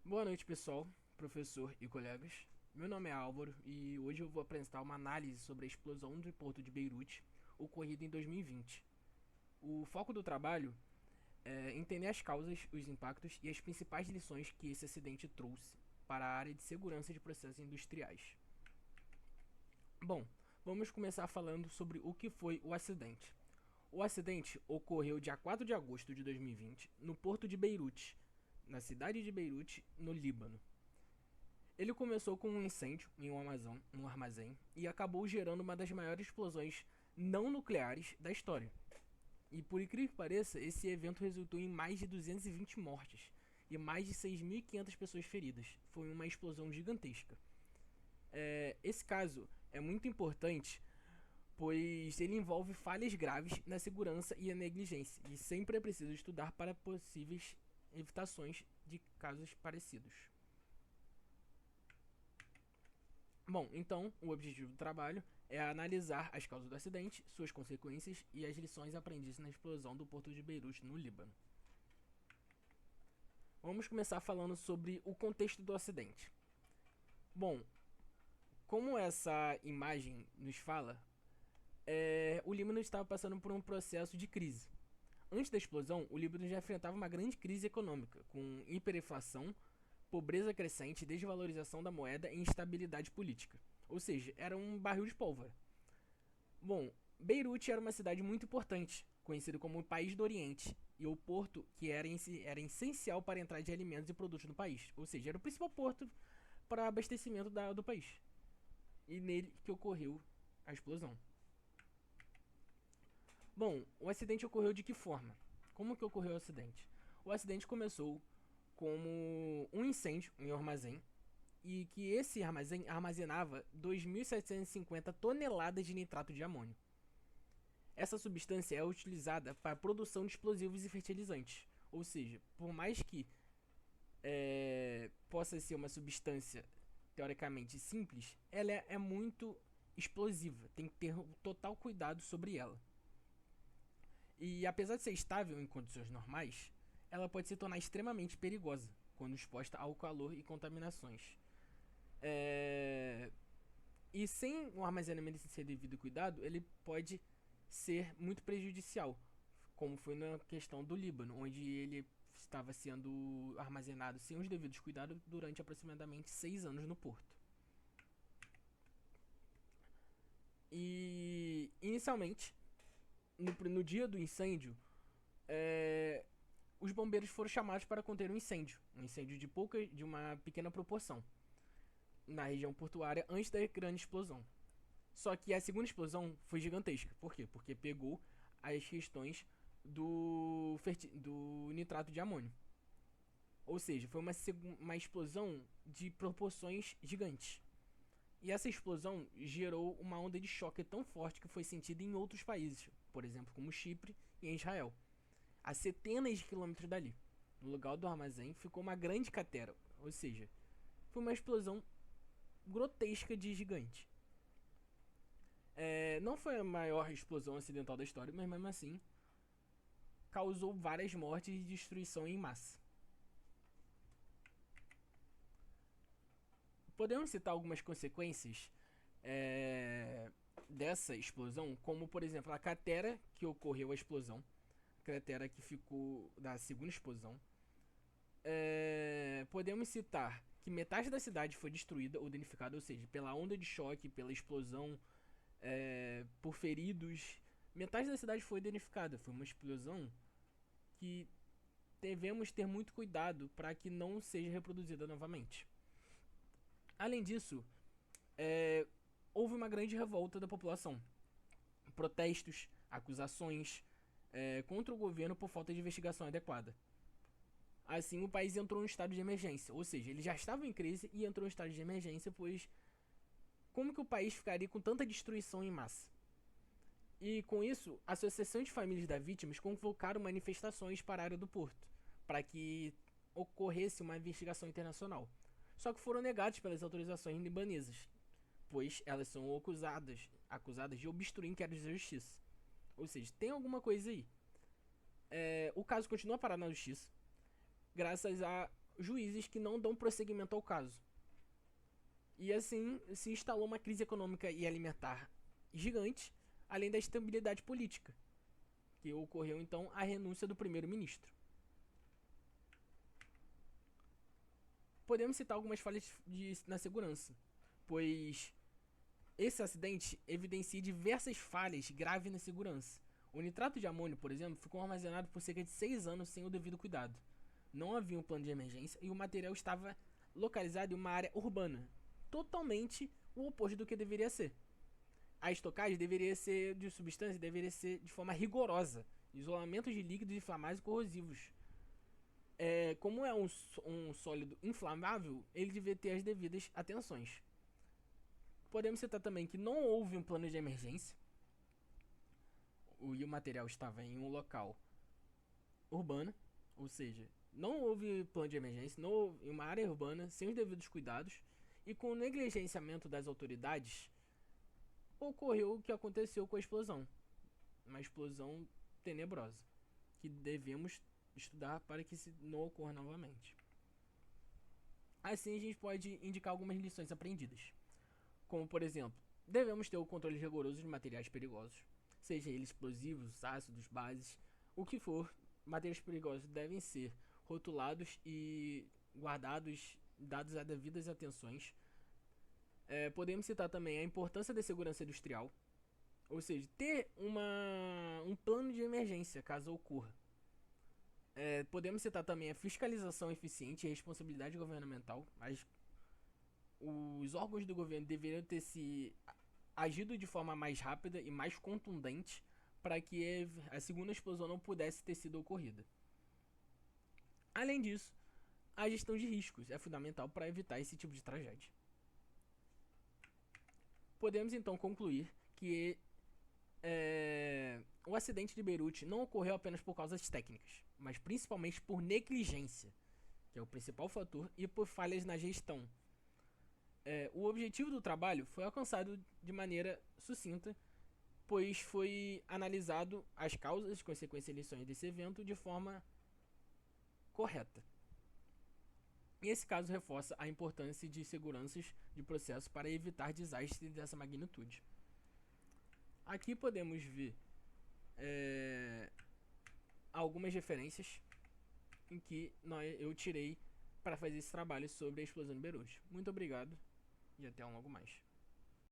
Boa noite, pessoal, professor e colegas. Meu nome é Álvaro e hoje eu vou apresentar uma análise sobre a explosão do porto de Beirute ocorrida em 2020. O foco do trabalho é entender as causas, os impactos e as principais lições que esse acidente trouxe para a área de segurança de processos industriais. Bom, vamos começar falando sobre o que foi o acidente. O acidente ocorreu dia 4 de agosto de 2020 no porto de Beirute, na cidade de Beirute, no Líbano. Ele começou com um incêndio em um armazém e acabou gerando uma das maiores explosões não nucleares da história. E por incrível que pareça, esse evento resultou em mais de 220 mortes e mais de 6.500 pessoas feridas. Foi uma explosão gigantesca. Esse caso é muito importante, pois ele envolve falhas graves na segurança e a negligência, e sempre é preciso estudar para possíveis evitações de casos parecidos. Bom, então o objetivo do trabalho é analisar as causas do acidente, suas consequências e as lições aprendidas na explosão do porto de Beirute, no Líbano. Vamos começar falando sobre o contexto do acidente. Bom, como essa imagem nos fala, o Líbano estava passando por um processo de crise. Antes da explosão, o Líbano já enfrentava uma grande crise econômica, com hiperinflação, pobreza crescente, desvalorização da moeda e instabilidade política. Ou seja, era um barril de pólvora. Bom, Beirute era uma cidade muito importante, conhecido como o País do Oriente, e o porto que era essencial para a entrada de alimentos e produtos no país. Ou seja, era o principal porto para abastecimento do país. E nele que ocorreu a explosão. Bom, o acidente ocorreu de que forma? Como que ocorreu o acidente? O acidente começou como um incêndio em um armazém e que esse armazém armazenava 2.750 toneladas de nitrato de amônio. Essa substância é utilizada para a produção de explosivos e fertilizantes. Ou seja, por mais que possa ser uma substância teoricamente simples, ela é muito explosiva. Tem que ter total cuidado sobre ela. E apesar de ser estável em condições normais, ela pode se tornar extremamente perigosa quando exposta ao calor e contaminações. E sem um armazenamento sem devido cuidado, ele pode ser muito prejudicial, como foi na questão do Líbano, onde ele estava sendo armazenado sem os devidos cuidados durante aproximadamente 6 anos no porto. E inicialmente, no dia do incêndio, os bombeiros foram chamados para conter um incêndio de uma pequena proporção na região portuária antes da grande explosão. Só que a segunda explosão foi gigantesca. Por quê? Porque pegou as questões do nitrato de amônio. Ou seja, foi uma explosão de proporções gigantes. E essa explosão gerou uma onda de choque tão forte que foi sentida em outros países, por exemplo, como Chipre e em Israel, a centenas de quilômetros dali. No lugar do armazém ficou uma grande cratera, ou seja, foi uma explosão grotesca de gigante. Não foi a maior explosão acidental da história, mas mesmo assim causou várias mortes e destruição em massa. Podemos citar algumas consequências dessa explosão, como por exemplo a cratera que ocorreu a explosão, a cratera que ficou da segunda explosão. Podemos citar que metade da cidade foi destruída ou danificada, ou seja, pela onda de choque, pela explosão, por feridos. Metade da cidade foi danificada. Foi uma explosão que devemos ter muito cuidado para que não seja reproduzida novamente. Além disso, houve uma grande revolta da população. Protestos, acusações contra o governo por falta de investigação adequada. Assim, o país entrou em estado de emergência, ou seja, ele já estava em crise e entrou em estado de emergência, pois como que o país ficaria com tanta destruição em massa? E com isso, a Associação de Famílias das Vítimas convocaram manifestações para a área do porto, para que ocorresse uma investigação internacional. Só que foram negados pelas autorizações libanesas, pois elas são acusadas de obstruir inquéritos da justiça. Ou seja, tem alguma coisa aí. O caso continua parado na justiça, graças a juízes que não dão prosseguimento ao caso. E assim se instalou uma crise econômica e alimentar gigante, além da instabilidade política, que ocorreu então a renúncia do primeiro-ministro. Podemos citar algumas falhas na segurança, pois esse acidente evidencia diversas falhas graves na segurança. O nitrato de amônio, por exemplo, ficou armazenado por cerca de 6 anos sem o devido cuidado. Não havia um plano de emergência e o material estava localizado em uma área urbana, totalmente o oposto do que deveria ser. A estocagem deveria ser de substância, deveria ser de forma rigorosa, isolamento de líquidos inflamáveis e corrosivos. Como é um sólido inflamável, ele deveria ter as devidas atenções. Podemos citar também que não houve um plano de emergência e o material estava em um local urbano, ou seja, não houve plano de emergência, não houve, em uma área urbana, sem os devidos cuidados e com o negligenciamento das autoridades, ocorreu o que aconteceu com a explosão. Uma explosão tenebrosa, que devemos estudar para que não ocorra novamente. Assim, a gente pode indicar algumas lições aprendidas, como por exemplo, devemos ter o controle rigoroso de materiais perigosos, seja eles explosivos, ácidos, bases, o que for. Materiais perigosos devem ser rotulados e guardados, dados as devidas atenções. Podemos citar também a importância da segurança industrial, ou seja, ter um plano de emergência caso ocorra. Podemos citar também a fiscalização eficiente e a responsabilidade governamental. Os órgãos do governo deveriam ter se agido de forma mais rápida e mais contundente para que a segunda explosão não pudesse ter sido ocorrida. Além disso, a gestão de riscos é fundamental para evitar esse tipo de tragédia. Podemos então concluir que o acidente de Beirute não ocorreu apenas por causas técnicas, mas principalmente por negligência, que é o principal fator, e por falhas na gestão. O objetivo do trabalho foi alcançado de maneira sucinta, pois foi analisado as causas, consequências e lições desse evento de forma correta. E esse caso reforça a importância de seguranças de processo para evitar desastres dessa magnitude. Aqui podemos ver algumas referências em que eu tirei para fazer esse trabalho sobre a explosão de Beirute. Muito obrigado e até um logo mais.